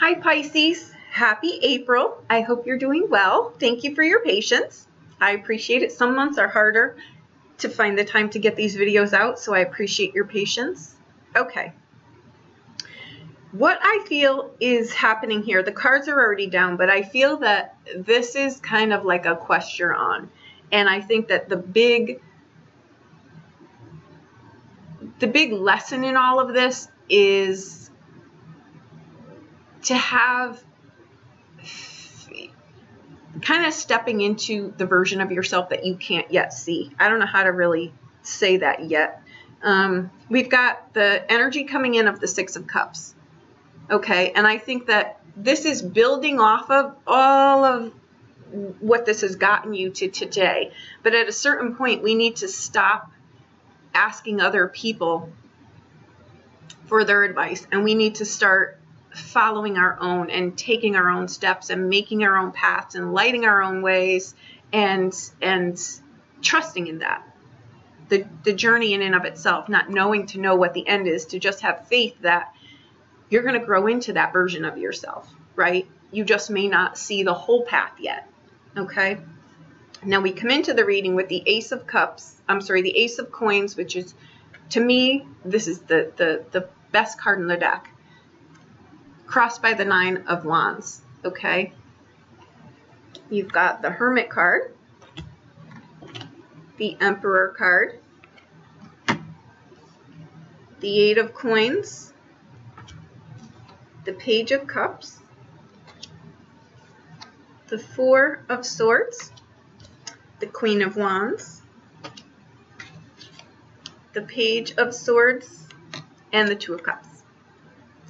Hi Pisces, happy April. I hope you're doing well. Thank you for your patience. I appreciate it. Some months are harder to find the time to get these videos out, so I appreciate your patience. Okay. What I feel is happening here, the cards are already down, but I feel that this is kind of like a question. And I think that the big lesson in all of this is to have kind of stepping into the version of yourself that you can't yet see. I don't know how to really say that yet. We've got the energy coming in of the Six of Cups. Okay, and I think that this is building off of all of what this has gotten you to today. But at a certain point, we need to stop asking other people for their advice, and we need to start following our own and taking our own steps and making our own paths and lighting our own ways and trusting in that. The journey in and of itself, not knowing to know what the end is, to just have faith that you're going to grow into that version of yourself, right? You just may not see the whole path yet, okay? Now we come into the reading with the Ace of Cups, the Ace of Coins, which is, to me, this is the best card in the deck, crossed by the Nine of Wands, okay? You've got the Hermit card, the Emperor card, the Eight of Coins, the Page of Cups, the Four of Swords, the Queen of Wands, the Page of Swords, and the Two of Cups.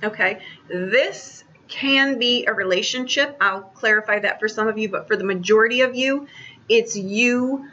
Okay, this can be a relationship. I'll clarify that for some of you, but for the majority of you, it's you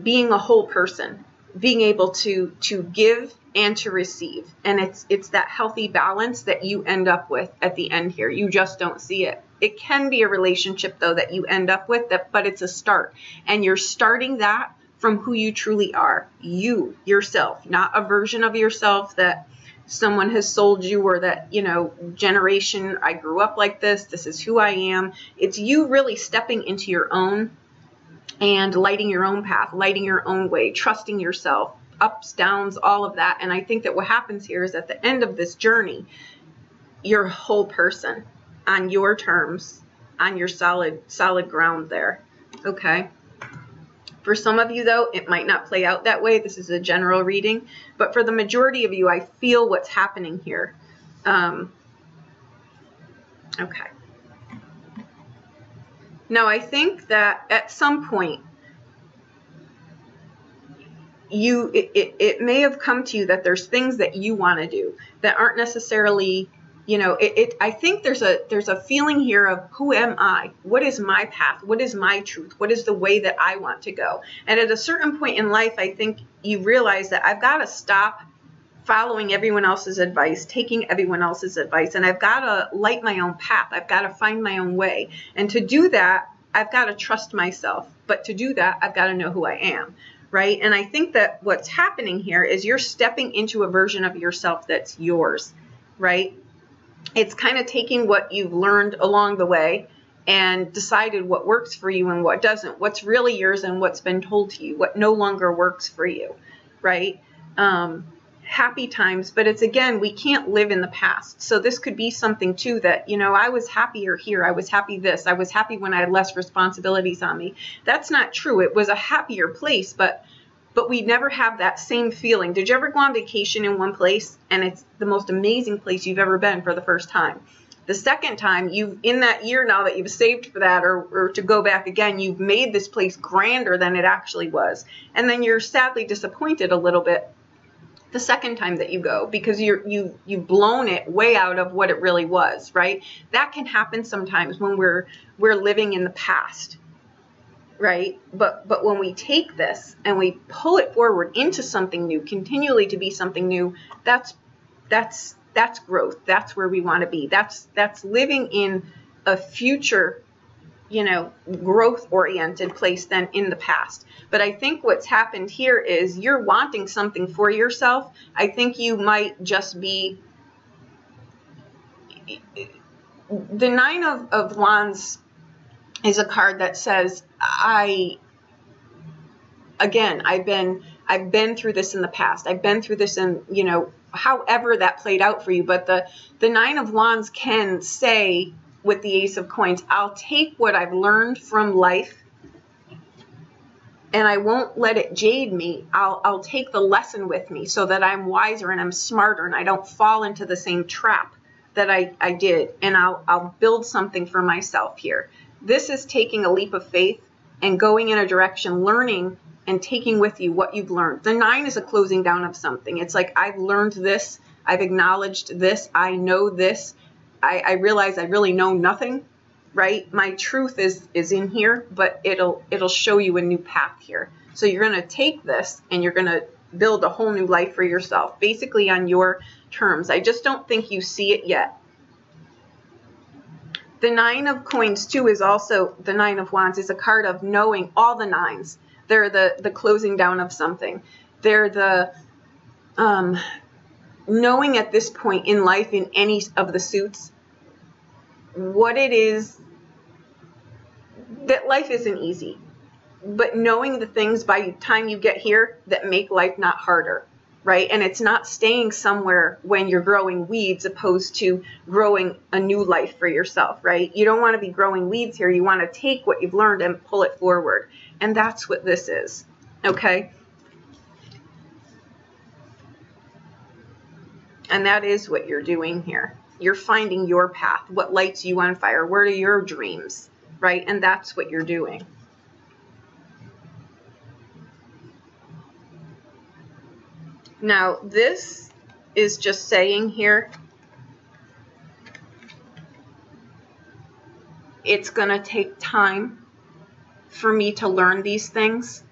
being a whole person, being able to give and to receive. And it's that healthy balance that you end up with at the end here. You just don't see it. It can be a relationship, though, that you end up with, but it's a start. And you're starting that from who you truly are. You, yourself, not a version of yourself that someone has sold you, or that, you know, generation, I grew up like this is who I am. It's you really stepping into your own and lighting your own path, lighting your own way, trusting yourself, ups, downs, all of that. And I think that what happens here is at the end of this journey, you're a whole person on your terms, on your solid ground there. Okay. For some of you, though, it might not play out that way. This is a general reading. But for the majority of you, I feel what's happening here. Okay. Now, I think that at some point, it may have come to you that there's things that you want to do that aren't necessarily, you know, I think there's a feeling here of, who am I? What is my path? What is my truth? What is the way that I want to go? And at a certain point in life, I think you realize that I've got to stop following everyone else's advice, taking everyone else's advice, and I've got to light my own path. I've got to find my own way. And to do that, I've got to trust myself. But to do that, I've got to know who I am, right? And I think that what's happening here is you're stepping into a version of yourself that's yours, right? It's kind of taking what you've learned along the way and decided what works for you and what doesn't, what's really yours and what's been told to you, what no longer works for you, right? Happy times, but it's, again, we can't live in the past. So this could be something too that, you know, I was happier here. I was happy this. I was happy when I had less responsibilities on me. That's not true. It was a happier place, but we never have that same feeling. Did you ever go on vacation in one place and it's the most amazing place you've ever been for the first time? The second time, in that year now that you've saved for that, or to go back again, you've made this place grander than it actually was. And then you're sadly disappointed a little bit the second time that you go, because you've blown it way out of what it really was, right? That can happen sometimes when we're living in the past. Right? But when we take this and we pull it forward into something new, continually to be something new, that's growth. That's where we want to be. That's living in a future, you know, growth oriented place than in the past. But I think what's happened here is you're wanting something for yourself. I think you might just be the Nine of Wands is a card that says, I've been through this in the past. I've been through this in, you know, however that played out for you. But the Nine of Wands can say with the Ace of Coins, I'll take what I've learned from life and I won't let it jade me. I'll take the lesson with me so that I'm wiser and I'm smarter and I don't fall into the same trap that I did. And I'll build something for myself here. This is taking a leap of faith and going in a direction, learning and taking with you what you've learned. The 9 is a closing down of something. It's like, I've learned this. I've acknowledged this. I know this. I realize I really know nothing, right? My truth is in here, but it'll show you a new path here. So you're going to take this and you're going to build a whole new life for yourself, basically on your terms. I just don't think you see it yet. The 9 of Coins too is also, the 9 of Wands is a card of knowing. All the 9s. They're the closing down of something. They're the knowing at this point in life, in any of the suits, what it is, that life isn't easy. But knowing the things by the time you get here that make life not harder, right? And it's not staying somewhere when you're growing weeds opposed to growing a new life for yourself, right? You don't want to be growing weeds here. You want to take what you've learned and pull it forward. And that's what this is, okay? And that is what you're doing here. You're finding your path, what lights you on fire, what are your dreams, right? And that's what you're doing. Now, this is just saying here, it's going to take time for me to learn these things.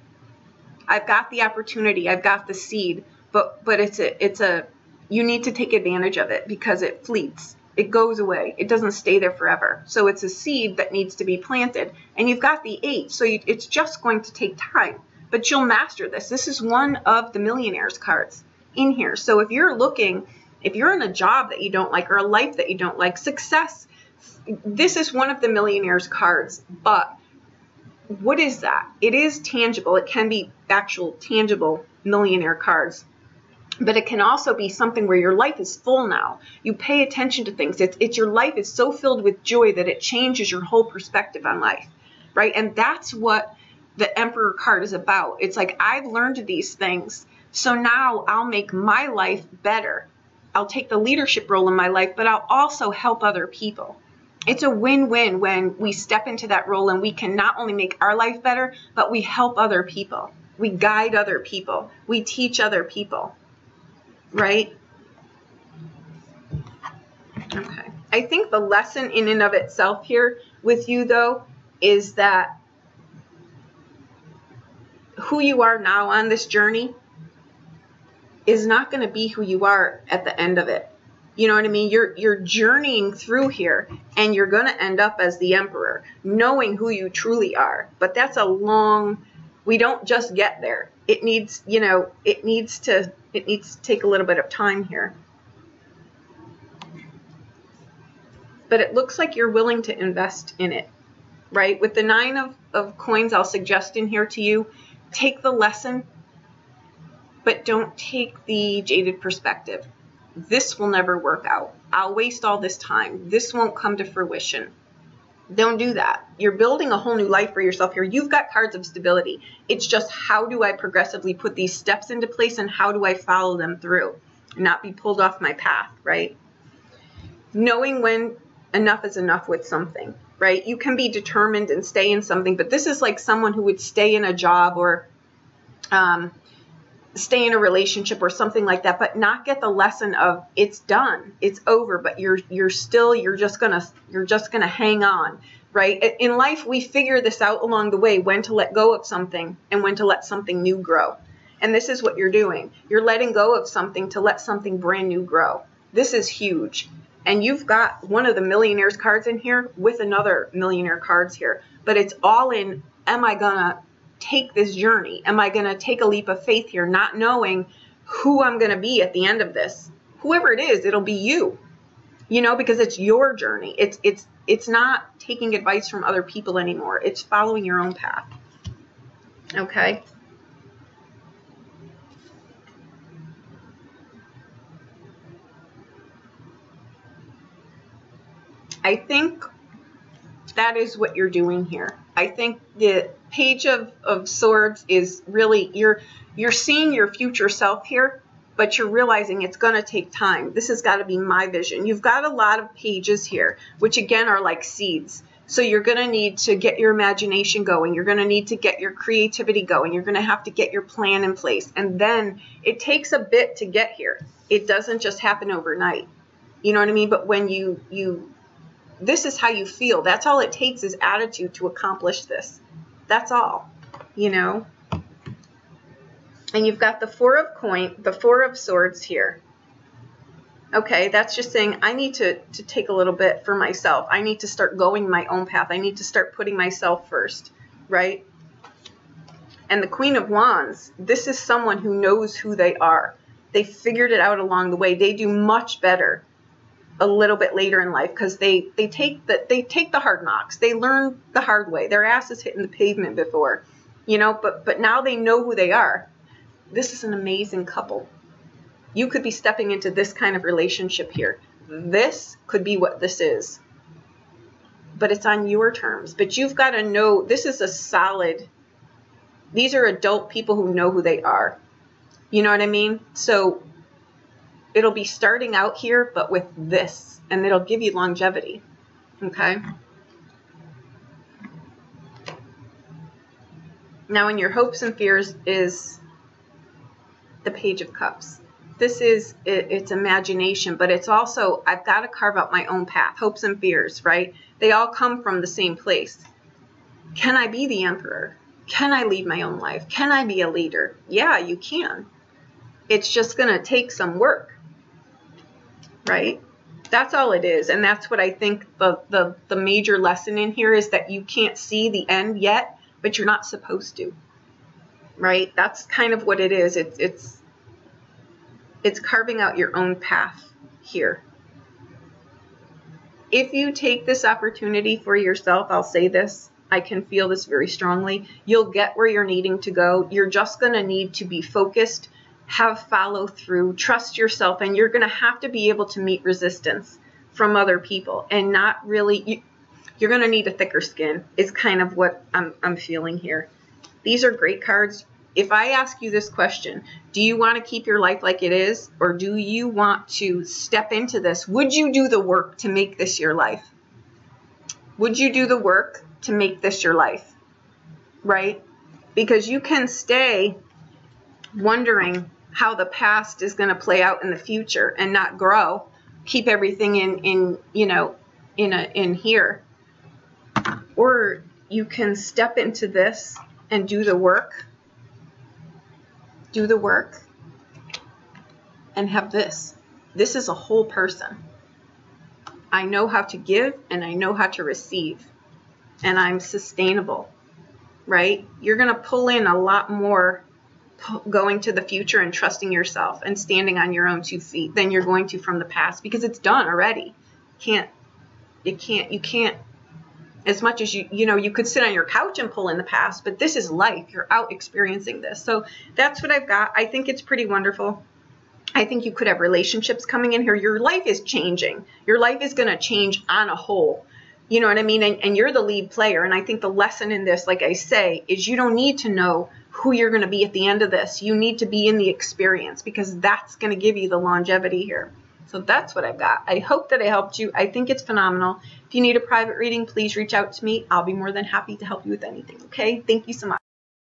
I've got the opportunity, I've got the seed, but it's a you need to take advantage of it because it fleets. It goes away. It doesn't stay there forever. So it's a seed that needs to be planted. And you've got the 8, so it's just going to take time. But you'll master this. This is one of the Millionaire's cards in here. So if you're in a job that you don't like or a life that you don't like, success, this is one of the Millionaire's cards. But what is that? It is tangible. It can be actual tangible millionaire cards. But it can also be something where your life is full now. You pay attention to things. It's your life is so filled with joy that it changes your whole perspective on life, right? And that's what the Emperor card is about. It's like, I've learned these things, so now I'll make my life better. I'll take the leadership role in my life, but I'll also help other people. It's a win-win when we step into that role and we can not only make our life better, but we help other people. We guide other people. We teach other people. Right? Okay. I think the lesson in and of itself here with you, though, is that who you are now on this journey is not going to be who you are at the end of it. You know what I mean? You're journeying through here, and you're going to end up as the Emperor, knowing who you truly are. But that's a long, we don't just get there. It needs, you know, it needs to take a little bit of time here. But it looks like you're willing to invest in it, right? With the 9 of Coins, I'll suggest in here to you, take the lesson, but don't take the jaded perspective. This will never work out. I'll waste all this time. This won't come to fruition. Don't do that. You're building a whole new life for yourself here. You've got cards of stability. It's just, how do I progressively put these steps into place and how do I follow them through and not be pulled off my path, right? Knowing when enough is enough with something, right? You can be determined and stay in something, but this is like someone who would stay in a job or stay in a relationship or something like that, but not get the lesson of it's done, it's over, but you're just gonna hang on, right? In life, we figure this out along the way, when to let go of something and when to let something new grow. And this is what you're doing. You're letting go of something to let something brand new grow. This is huge. And you've got one of the Millionaire's cards in here with another Millionaire cards here, but it's all in, am I gonna take this journey? Am I going to take a leap of faith here, not knowing who I'm going to be at the end of this? Whoever it is, it'll be you. you know, because it's your journey. It's not taking advice from other people anymore. It's following your own path. Okay. I think that is what you're doing here. I think the Page of Swords is really, you're seeing your future self here, but you're realizing it's going to take time. This has got to be my vision. You've got a lot of pages here, which again are like seeds. So you're going to need to get your imagination going. You're going to need to get your creativity going. You're going to have to get your plan in place. And then it takes a bit to get here. It doesn't just happen overnight. You know what I mean? But when this is how you feel. That's all it takes is attitude to accomplish this. That's all, you know. And you've got the Four of Swords here. Okay, that's just saying I need to take a little bit for myself. I need to start going my own path. I need to start putting myself first, right? And the Queen of Wands, this is someone who knows who they are. They figured it out along the way. They do much better a little bit later in life because they take the hard knocks. They learn the hard way. Their ass is hitting the pavement before, you know, but now they know who they are. This is an amazing couple. You could be stepping into this kind of relationship here. This could be what this is, but it's on your terms. But you've got to know this is a solid, these are adult people who know who they are. You know what I mean? So it'll be starting out here, but with this, and it'll give you longevity. Okay. Now in your hopes and fears is the Page of Cups. This is, it's imagination, but it's also, I've got to carve out my own path. Hopes and fears, right? They all come from the same place. Can I be the emperor? Can I lead my own life? Can I be a leader? Yeah, you can. It's just going to take some work. Right? That's all it is. And that's what I think the major lesson in here is that you can't see the end yet, but you're not supposed to. Right? That's kind of what it is. It's carving out your own path here. If you take this opportunity for yourself, I'll say this, I can feel this very strongly. You'll get where you're needing to go. You're just going to need to be focused, have follow through, trust yourself, and you're going to have to be able to meet resistance from other people and not really, you're going to need a thicker skin is kind of what I'm feeling here. These are great cards. If I ask you this question, do you want to keep your life like it is, or do you want to step into this? Would you do the work to make this your life? Would you do the work to make this your life? Right? Because you can stay wondering how the past is going to play out in the future and not grow. Keep everything in here. Or you can step into this and do the work. Do the work and have this. This is a whole person. I know how to give and I know how to receive, and I'm sustainable, right? You're going to pull in a lot more going to the future and trusting yourself and standing on your own 2 feet than you're going to from the past, because it's done already. You can't, as much as you could sit on your couch and pull in the past, but this is life. You're out experiencing this. So that's what I've got. I think it's pretty wonderful. I think you could have relationships coming in here. Your life is changing. Your life is going to change on a whole. You know what I mean? And you're the lead player. And I think the lesson in this, like I say, is you don't need to know who you're going to be at the end of this. You need to be in the experience, because that's going to give you the longevity here. So that's what I've got. I hope that I helped you. I think it's phenomenal. If you need a private reading, please reach out to me. I'll be more than happy to help you with anything. Okay? Thank you so much.